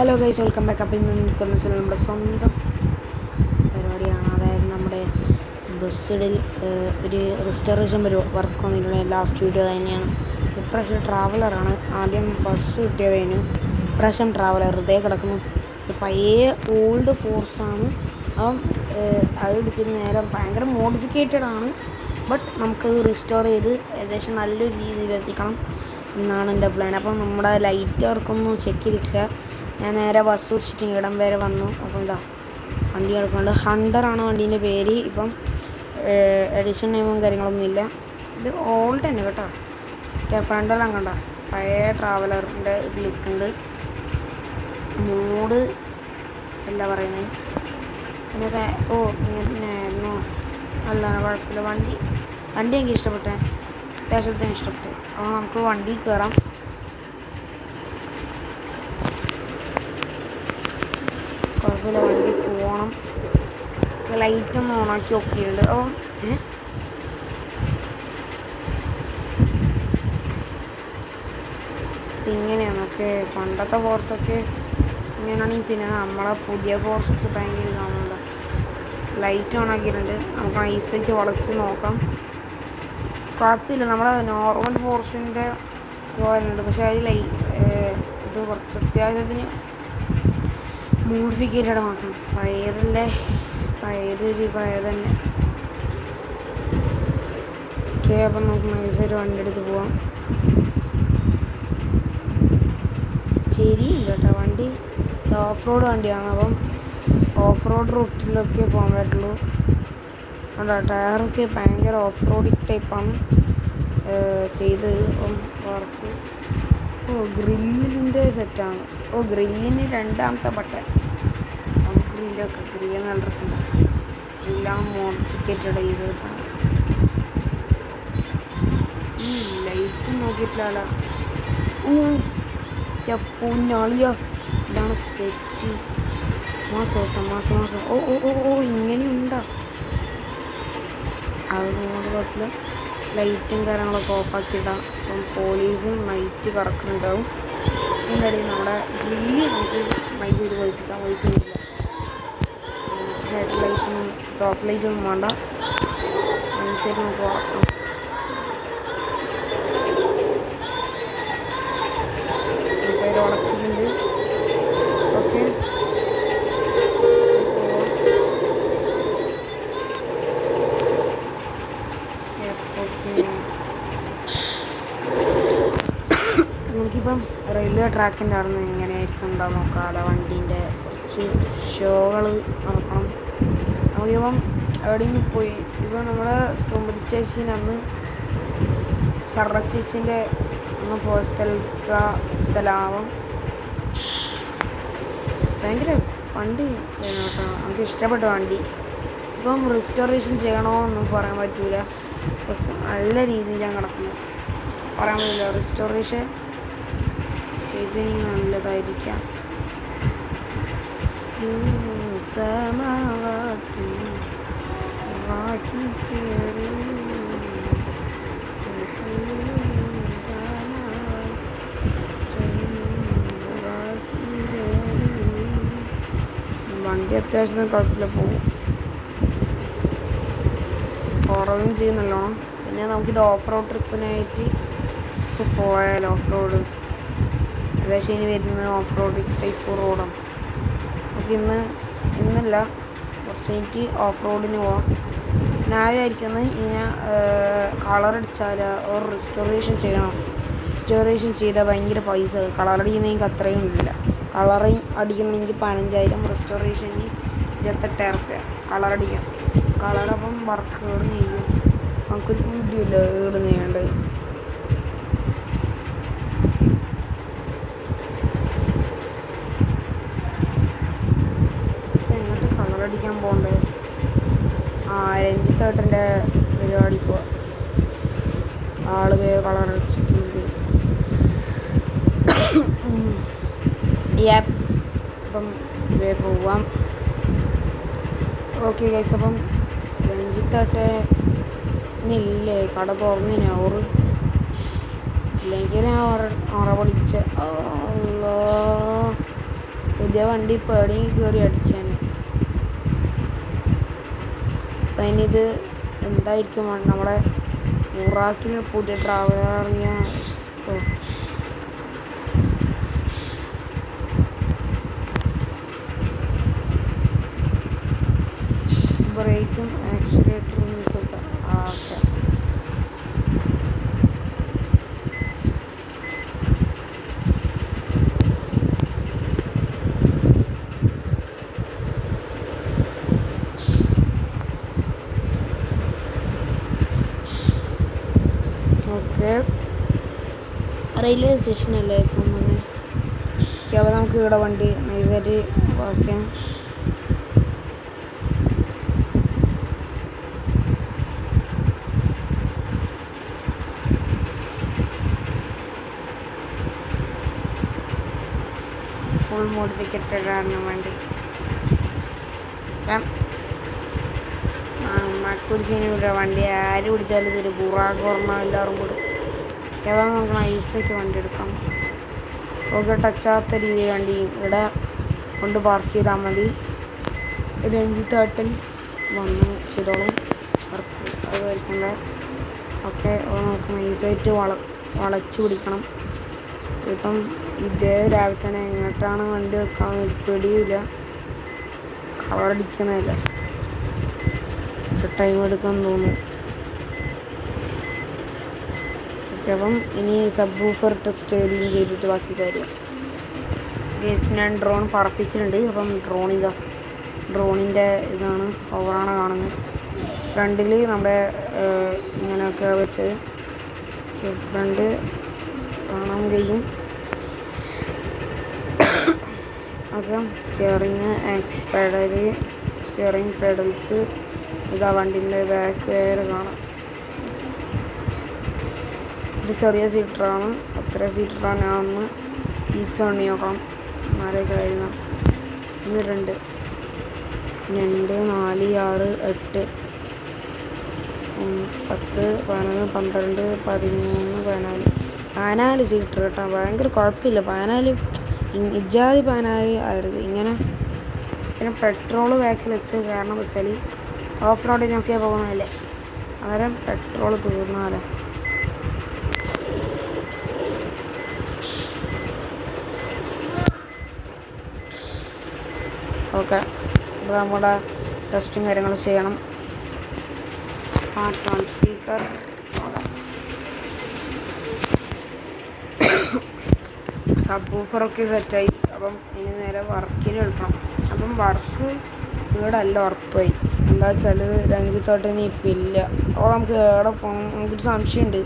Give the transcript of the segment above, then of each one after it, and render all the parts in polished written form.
Hello guys, welcome back. അപ്പോൾ ഇന്ന് നിൽക്കുന്ന വെച്ചാൽ നമ്മുടെ സ്വന്തം പരിപാടിയാണ്. അതായത് നമ്മുടെ ബസ്സിൽ ഒരു റിസ്റ്റോറേഷൻ വർക്ക് വന്നിട്ടുള്ള ലാസ്റ്റ് വീഡിയോ തന്നെയാണ്. ഇപ്രാവശ്യം ട്രാവലറാണ്. ആദ്യം ബസ് കിട്ടിയതിന് ഇപ്രാവശ്യം ട്രാവലർ ഇതേ കിടക്കുന്നു. പഴയ ഓൾഡ് ഫോഴ്സാണ്. അപ്പം അത് എടുക്കുന്ന നേരം ഭയങ്കര മോഡിഫിക്കേറ്റഡ് ആണ്. ബട്ട് നമുക്കത് റിസ്റ്റോർ ചെയ്ത് ഏകദേശം നല്ലൊരു രീതിയിൽ എത്തിക്കണം എന്നാണ് എൻ്റെ പ്ലാൻ. അപ്പം നമ്മുടെ ലൈറ്റ് വർക്കൊന്നും ചെക്ക് ചെയ്തിട്ടില്ല. ഞാൻ നേരെ ബസ് പിടിച്ചിട്ട് ഇടം വരെ വന്നു. അപ്പം ഇതാ വണ്ടി കിടക്കുന്നുണ്ട്. ഹണ്ടറാണ് വണ്ടീൻ്റെ പേര്. ഇപ്പം എഡിഷൻ നെയിമും കാര്യങ്ങളൊന്നും ഇല്ല. ഇത് ഓൾഡ് തന്നെ കേട്ടോ. ഫ്രണ്ടെല്ലാം കണ്ട പഴയ ട്രാവലറിൻ്റെ ഇത് ലുക്കുണ്ട്. മൂഡ് അല്ല പറയുന്നത്. പിന്നെ ഇങ്ങനെയായിരുന്നു. നല്ലതാണ്, കുഴപ്പമില്ല. വണ്ടി എനിക്ക് ഇഷ്ടപ്പെട്ടെ, അത്യാവശ്യത്തിന് ഇഷ്ടപ്പെട്ടു. അപ്പോൾ നമുക്ക് വണ്ടി കയറാം. കുഴപ്പമില്ല, വണ്ടി പോകണം. ലൈറ്റൊന്ന് ഓണാക്കി നോക്കിയിട്ടുണ്ട്. അപ്പം ഇങ്ങനെയാണ്. നമുക്ക് പണ്ടത്തെ ഫോഴ്സൊക്കെ ഇങ്ങനെയാണെങ്കിൽ പിന്നെ നമ്മളെ പുതിയ ഫോഴ്സൊക്കെ ഭയങ്കര ഇതാണല്ലോ. ലൈറ്റ് ഓണാക്കിയിട്ടുണ്ട്. നമുക്ക് നൈസായിട്ട് വളച്ച് നോക്കാം. കുഴപ്പമില്ല, നമ്മളെ നോർമൽ ഫോഴ്സിൻ്റെ പോലുണ്ട്. പക്ഷേ അതിൽ ഇത് കുറച്ച് അത്യാവശ്യത്തിന് മോഡിഫിക്കേറ്റഡ് മാത്രം. പഴയതല്ലേ, പഴയത് തന്നെ. ഓക്കെ, അപ്പം നമുക്ക് നൈസായിട്ട് വണ്ടി എടുത്ത് പോവാം. ശരിയില്ല കേട്ടോ, വണ്ടി ഓഫ് റോഡ് വണ്ടിയാണ്. അപ്പം ഓഫ് റോഡ് റൂട്ടിലൊക്കെ പോകാൻ പറ്റുള്ളൂ. കേട്ടോ, ടയറൊക്കെ ഭയങ്കര ഓഫ് റോഡ് ടൈപ്പാണ് ചെയ്തത്. അപ്പം വർക്ക് ഗ്രില്ലിൻ്റെ സെറ്റാണ്. ഗ്രില്ലിന് രണ്ടാമത്തെ ബട്ടൺ. ഗ്രില്ല് നല്ല ഡ്രസ്സുണ്ട്. എല്ലാം മോഡിഫിക്കേറ്റഡ് ചെയ്ത സാധനം. ഈ ലൈറ്റ് നോക്കിയിട്ടില്ല. പൂഞ്ഞാളിയ, ഇതാണ് സെറ്റ്. മാസം ഇങ്ങനെയുണ്ടോ? അതുകൊണ്ട് കുഴപ്പമില്ല. ലൈറ്റും കാര്യങ്ങളൊക്കെ ഓഫാക്കിയിടാം. അപ്പം പോലീസും നൈറ്റ് കറക്കുന്നുണ്ടാവും. അതിൻ്റെ ഇടയിൽ നമ്മുടെ ഗ്രില്ല് നമുക്ക് മൈ ചെയ്ത് പോയിപ്പിക്കാം. പൈസ ഇല്ല. ഹെഡ് ലൈറ്റും ടോപ്പ് ലൈറ്റൊന്നും വേണ്ട. നൈസായിട്ട് നമുക്ക് വളർത്താം. നൈസായിട്ട് വളച്ചിട്ടുണ്ട്. ഓക്കെ, നമുക്കിപ്പം റെയിൽവേ ട്രാക്കിൻ്റെ അവിടെ നിന്ന് എങ്ങനെയായിരിക്കും ഉണ്ടാവും നോക്കാതെ. വണ്ടീൻ്റെ കുറച്ച് ഷോകൾ നോക്കണം. നമുക്കിപ്പം എവിടെയെങ്കിലും പോയി ഇപ്പം നമ്മുടെ സുമതി ചേച്ചീൻ്റെ അന്ന് സർറ ചേച്ചീൻ്റെ ഒന്ന് പോയ സ്ഥലമാവും. ഭയങ്കര വണ്ടി കേട്ടോ, നമുക്ക് ഇഷ്ടപ്പെട്ട വണ്ടി. ഇപ്പം റിസ്റ്റോറേഷൻ ചെയ്യണോ എന്ന് പറയാൻ പറ്റില്ല. നല്ല രീതിയിലാണ് കിടക്കുന്നത്. പറയാൻ പറ്റില്ല. റിസ്റ്റോറേഷൻ ചെയ്തെങ്കിൽ നല്ലതായിരിക്കാം. വണ്ടി അത്യാവശ്യത്തിന് കുഴപ്പമില്ല, പോകും. ഓർഡറും ചെയ്യും നല്ലോണം. പിന്നെ നമുക്കിത് ഓഫ് റോഡ് ട്രിപ്പിനായിട്ട് ഇപ്പോൾ പോയാൽ ഓഫ് റോഡ് ഏകദേശം ഇനി വരുന്നത് ഓഫ് റോഡ് ടൈപ്പ് റോഡാണ്. നമുക്ക് ഇന്നല്ല കുറച്ച് കഴിഞ്ഞിട്ട് ഓഫ് റോഡിന് പോവാം. ഞാൻ വിചാരിക്കുന്നത് ഇതിനെ കളറടിച്ചാൽ ഒരു റിസ്റ്റോറേഷൻ ചെയ്യണം. റിസ്റ്റോറേഷൻ ചെയ്താൽ ഭയങ്കര പൈസ. കളറടിക്കുന്നതെങ്കിൽ അത്രയും ഇല്ല. അടിക്കണമെങ്കിൽ 15,000, റിസ്റ്റോറേഷന് 28,000 രൂപ. കളറടിക്കാം. കളറപ്പം വർക്ക് ഏട് നെയ്യും. നമുക്കൊരു വീഡിയോയില്ല ഏട് നെയ്യേണ്ടത്. എങ്ങോട്ട് കളറടിക്കാൻ പോകണ്ടേ? രഞ്ജിത്തേട്ടൻ്റെ പരിപാടിക്ക് പോവാം. ആള് വേഗം കളറടിച്ചിട്ടുണ്ട്. അപ്പം വേഗം പോവാം. ഓക്കെ ഗൈസ്, അപ്പം രഞ്ജിത്തേട്ടനില്ലേ കട തുറന്നിന് ഓറ് ഇല്ലെങ്കിൽ ഞാൻ ഓറ വിളിച്ച പുതിയ വണ്ടി പേടി കയറി അടിച്ചാണ്. അപ്പം അതിനിത് എന്തായിരിക്കും നമ്മുടെ ബുറാക്കിൽ പുതിയ ട്രാവലർ ഇറങ്ങിയ ബ്രേക്കും ആക്സിലേറ്ററും ഓക്കെ. ഓക്കെ, റെയിൽവേ സ്റ്റേഷനല്ലേ ഇപ്പം വന്ന്. ഓക്കെ, അപ്പോൾ നമുക്ക് ഇവിടെ വണ്ടി നൈസായിട്ട് ഓക്കെ. ഫുൾ മോഡിഫിക്കേറ്റഡ് ആണ് വണ്ടി. കുടിച്ചിന് വണ്ടി ആര് പിടിച്ചാലും ശരി ബുറാക്ക് ഓർമ്മ എല്ലാവരും കൂടി. ഏതാ നമുക്ക് നൈസായിട്ട് വണ്ടി എടുക്കാം. ഓക്കെ, ടച്ചാത്ത രീതിയിൽ വണ്ടി ഇവിടെ കൊണ്ട് പാർക്ക് ചെയ്താൽ മതി. രഞ്ജിത്തേട്ടൻ വന്ന് ചെയ്തോളും വർക്ക്, അത് വരയ്ക്കണ്ട. ഓക്കെ, അപ്പോൾ നമുക്ക് നൈസായിട്ട് വളച്ച് പിടിക്കണം. ഇപ്പം ഇതേ രാവിലെ തന്നെ എങ്ങോട്ടാണ് വണ്ടി വെക്കാൻ പിടിയില്ല. കളറടിക്കുന്നതല്ലേ, ടൈം എടുക്കാൻ തോന്നുന്നു. ഓക്കെ, അപ്പം ഇനി സബ് വൂഫർ ടെസ്റ്റ് ചെയ്തിട്ട് ബാക്കി കാര്യം. ഗേസ് ഞാൻ ഡ്രോൺ പറപ്പിച്ചിട്ടുണ്ട്. അപ്പം ഡ്രോണിൻ്റെ ഇതാണ് പവറാണ് കാണുന്നത്. ഫ്രണ്ടിൽ നമ്മുടെ ഇങ്ങനെയൊക്കെ വെച്ച് ഫ്രണ്ട് കാണാൻ കഴിയും. ഒക്കെ സ്റ്റിയറിങ് പെഡൽസ് ഇതാ വണ്ടിൻ്റെ ബാക്ക് വയർ കാണാം. ഒരു ചെറിയ സീറ്ററാണ്, അത്ര സീറ്ററാണ്. ഞാൻ ഒന്ന് സീറ്റ്സ് വണ്ണി നോക്കണം, നാലേ കാര്യം. 1 2 4 6 8 10 11 12 13 14 സീറ്റർ കേട്ടോ. ഭയങ്കര കുഴപ്പമില്ല 14. ഇജാതി 14 ആയിരുന്നു ഇങ്ങനെ. പിന്നെ പെട്രോള് ബാക്കിൽ വെച്ച് കാരണം വെച്ചാൽ ഓഫ് റോഡിനൊക്കെ പോകുന്നതല്ലേ, അന്നേരം പെട്രോൾ തീർന്നാലേ. ഓക്കെ, അപ്പോൾ നമ്മുടെ ടെസ്റ്റും കാര്യങ്ങളും ചെയ്യണം. Part 1 speaker. സബ് വൂഫറൊക്കെ സെറ്റായി. അപ്പം ഇനി നേരെ വർക്കിന് എടുക്കണം. അപ്പം വർക്ക് വീടല്ല ഉറപ്പായി. എന്താ വെച്ചാൽ രഞ്ജിത്തോട്ടന് ഇപ്പം ഇല്ല. അപ്പോൾ നമുക്ക് എവിടെ പോകണം, നമുക്കൊരു സംശയമുണ്ട്.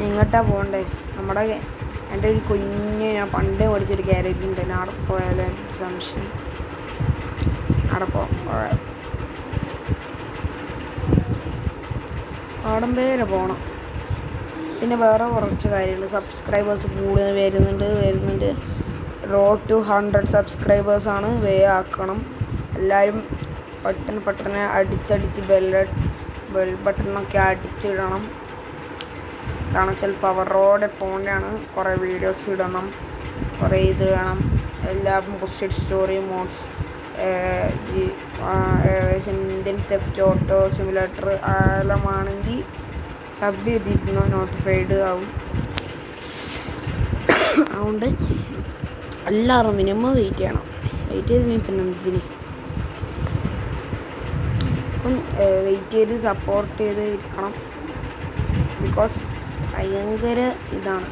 എങ്ങോട്ടാണ് പോകണ്ടേ? എൻ്റെ ഒരു കുഞ്ഞ് ഞാൻ പണ്ടേ പഠിച്ചൊരു ഗ്യാരേജ് ഉണ്ട്, അവിടെ പോയാലോ എനിക്ക് സംശയം. അവിടെ അവിടം വരെ പോകണം. പിന്നെ വേറെ കുറച്ച് കാര്യമുണ്ട്. സബ്സ്ക്രൈബേഴ്സ് കൂടുതൽ വരുന്നുണ്ട്. റോഡ് ടു 100 സബ്സ്ക്രൈബേഴ്സാണ്. ആക്കണം. എല്ലാവരും പെട്ടെന്ന് അടിച്ചടിച്ച് ബെൽ ബട്ടണൊക്കെ അടിച്ചിടണം. കാരണം ചിലപ്പോൾ അവരോടെ പോകേണ്ടതാണ്. കുറേ വീഡിയോസ് ഇടണം, കുറേ ഇത് വേണം. എല്ലാം busted story mods, Indian theft auto simulator എല്ലാം ആണെങ്കിൽ സബ് ചെയ്തിരുന്നു നോട്ടിഫൈഡ് ആവും. അതുകൊണ്ട് എല്ലാവരും മിനിമം വെയിറ്റ് ചെയ്യണം. വെയിറ്റ് ചെയ്തിന് പിന്നെ എന്തിന്. അപ്പം വെയിറ്റ് ചെയ്ത് സപ്പോർട്ട് ചെയ്ത് ഇരിക്കണം. ബിക്കോസ് ഭയങ്കര ഇതാണ്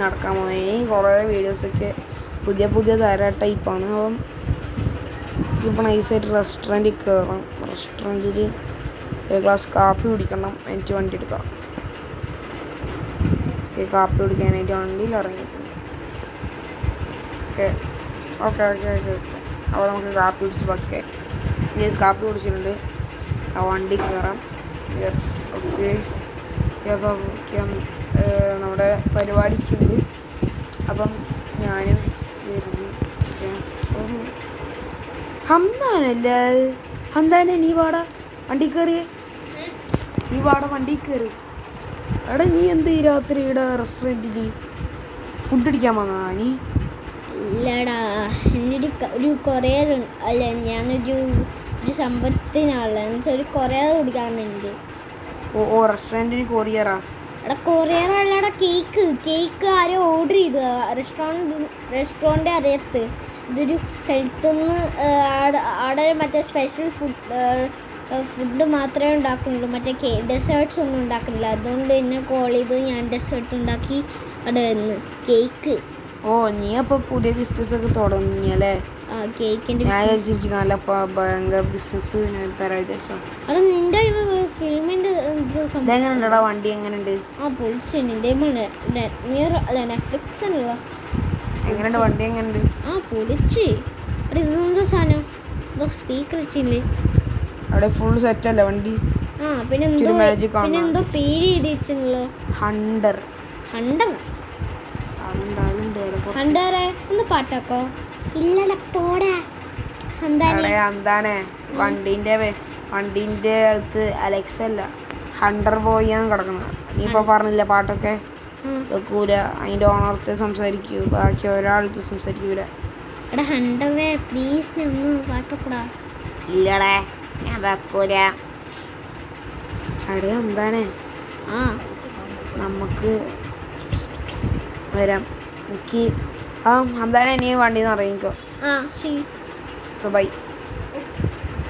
നടക്കാൻ പോകുന്നത്. ഇനി കുറേ വീഡിയോസൊക്കെ പുതിയ ടൈപ്പാണ്. അപ്പം ഇപ്പോൾ നൈസായിട്ട് റെസ്റ്റോറൻറ്റിൽ കയറാം. റെസ്റ്റോറൻറ്റിൽ ഒരു ഗ്ലാസ് കാപ്പി കുടിക്കണം, എനിക്ക് വണ്ടി എടുക്കാം. കാപ്പി കുടിക്കാനായിട്ട് വണ്ടിയിൽ ഇറങ്ങിയിട്ടുണ്ട്. ഓക്കെ അപ്പോൾ നമുക്ക് കാപ്പി കുടിച്ച് ബാക്കി കാപ്പി കുടിച്ചിട്ടുണ്ട്. ആ വണ്ടി കയറാം. ഓക്കെ, അപ്പം നമ്മുടെ പരിപാടിക്കുണ്ട്. അപ്പം ഞാനും വരുന്നു. അപ്പം ഹംദാനല്ലേ? ഹംദാനെ നീ വാടാ വണ്ടി കയറി. എടാ നീ എന്ത് ഈ രാത്രി ഇവിടെ റെസ്റ്റോറൻറ്റിൽ ഫുഡ് അടിക്കാൻ വന്നാ നീ? ഇല്ലടാ, എൻ്റെ ഒരു കൊറിയർ അല്ല, ഞാനൊരു സംഭവത്തിനാണല്ലോ എന്നുവെച്ചാൽ ഒരു കൊറിയർ കൊടുക്കാറുണ്ട്. ഓ റെസ്റ്റോറൻറ്റിന് കൊറിയറാ? എടാ കൊറിയർ അല്ലടാ, കേക്ക് ആരോ ഓർഡർ ചെയ്ത് റെസ്റ്റോറൻറ്റ് അറിയത്ത്. ഇതൊരു സ്ഥലത്തുനിന്ന് അവിടെ മറ്റേ സ്പെഷ്യൽ ഫുഡ് മാത്രമേ ഉണ്ടാക്കുന്നുള്ളൂ, മറ്റേ ഡെസേർട്ട്സ് ഒന്നും ഉണ്ടാക്കുന്നില്ല. അതുകൊണ്ട് എന്നെ കോൾ ചെയ്ത് ഞാൻ ഡെസേർട്ട് ഉണ്ടാക്കി അവിടെ വന്ന് കേക്ക്. ഓ നീ അപ്പോൾ പുതിയ ബിസിനസ്സൊക്കെ തുടങ്ങിയല്ലേ? ആ കേക്കിൻ്റെ ഞാൻ വിചാരിച്ചു നല്ല ഭയങ്കര ബിസിനസ് ഞാൻ തരാൻ വിചാരിച്ചോ. അവിടെ നിൻ്റെ ഫിലിമിൻ്റെ ഇതെങ്ങനെയുണ്ടടാ വണ്ടി? എങ്ങനെയുണ്ട്? ആ പൊളിച്ച്. നിൻ്റെ നെറ്റ്ഫ്ലിക്സ് ഉള്ള എങ്ങനെയുണ്ട് വണ്ടി? എങ്ങനെയുണ്ട്? ആ പൊളിച്ച്. അവിടെ ഇതെന്താ സാധനം? എന്തോ സ്പീക്കർ വെച്ചില്ലേ അവിടെ? ഫുൾ സെറ്റല്ലേ വണ്ടി? ആ പിന്നെ എന്തോ പേര് ചെയ്ത് വെച്ചല്ലോ, ഹണ്ടർ. ഒന്ന് പാട്ടാക്കോ? ഇല്ലടാ പോടാ. എന്താണ് വണ്ടീൻ്റെ അകത്ത് അലക്സ അല്ല ഹണ്ടർ ബോയിന്ന് കിടക്കുന്നത്. നീ ഇപ്പോൾ പറഞ്ഞില്ല പാട്ടൊക്കെ വെക്കൂല, അതിൻ്റെ ഓണർത്തെ സംസാരിക്കൂ, ബാക്കി ഒരാളത്ത് സംസാരിക്കൂല. എടാ ഹണ്ടറേ പ്ലീസ് ഒന്ന് പാട്ടൊക്കെടാ. ഇല്ലടേ ഞാൻ വെക്കൂല. അവിടെ എന്താണ് നമുക്ക് വരാം. എനിക്ക് ഹംദാനെ നീ വണ്ടിന്ന് ഇറങ്ങിക്കോ. So by.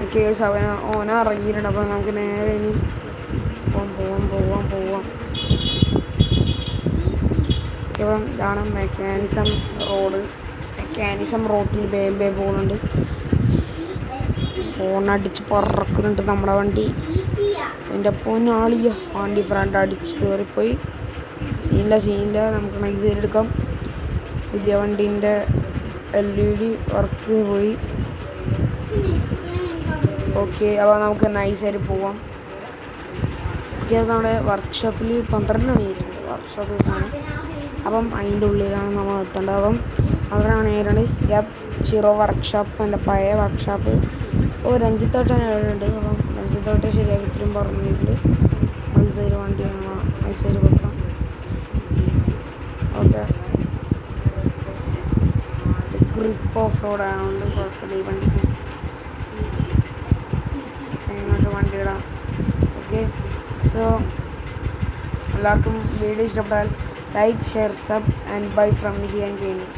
ഓക്കെ ഓന ഇറങ്ങിയിട്ടുണ്ട്. അപ്പം നമുക്ക് നേരെ ഇനി പോവാം. ഇപ്പം ഇതാണ് മെക്കാനിസം റോഡിൽ ബേബേ പോകുന്നുണ്ട്. ഫോണടിച്ച് പറക്കുന്നുണ്ട് നമ്മുടെ വണ്ടി. എൻ്റെ പൊന്നാളിയ വണ്ടി ഫ്രണ്ട് അടിച്ച് കയറിപ്പോയി. സീനില്ല നമുക്ക് നൈസ് ചെയ്തെടുക്കാം. പുതിയ വണ്ടീൻ്റെ LED വർക്ക് പോയി. ഓക്കെ അപ്പോൾ നമുക്ക് നൈസായിട്ട് പോവാം. ഓക്കെ അത് നമ്മുടെ വർക്ക്ഷോപ്പിൽ 12 മണിയായിട്ടുണ്ട്. വർക്ക്ഷോപ്പിൽ പോകണം. അപ്പം അതിൻ്റെ ഉള്ളിലാണ് നമ്മൾ എത്തേണ്ടത്. അപ്പം അവിടെയാണ് നേരാണ് ചിറോ വർക്ക്ഷോപ്പ്, എൻ്റെ പഴയ വർക്ക്ഷോപ്പ്. രഞ്ജിത്തോട്ടൻ ഉണ്ട്. അപ്പം രഞ്ജിത്തോട്ടം ശരിയാക്കി ഇത്രയും പറഞ്ഞിട്ടുണ്ട്. നൈസായിട്ട് വണ്ടി നൈസായിട്ട് വെക്കാം. ഓക്കെ ഗ്രിപ്പ് ഓഫ് റോഡ് ആയതുകൊണ്ട് കുഴപ്പമില്ല ഈ വണ്ടിക്ക്. ഇങ്ങോട്ട് വണ്ടി ഇടാം. ഓക്കെ സോ എല്ലാവർക്കും വീഡിയോ ഇഷ്ടപ്പെട്ടാൽ like, share, sub and bye from Nihi and gaming.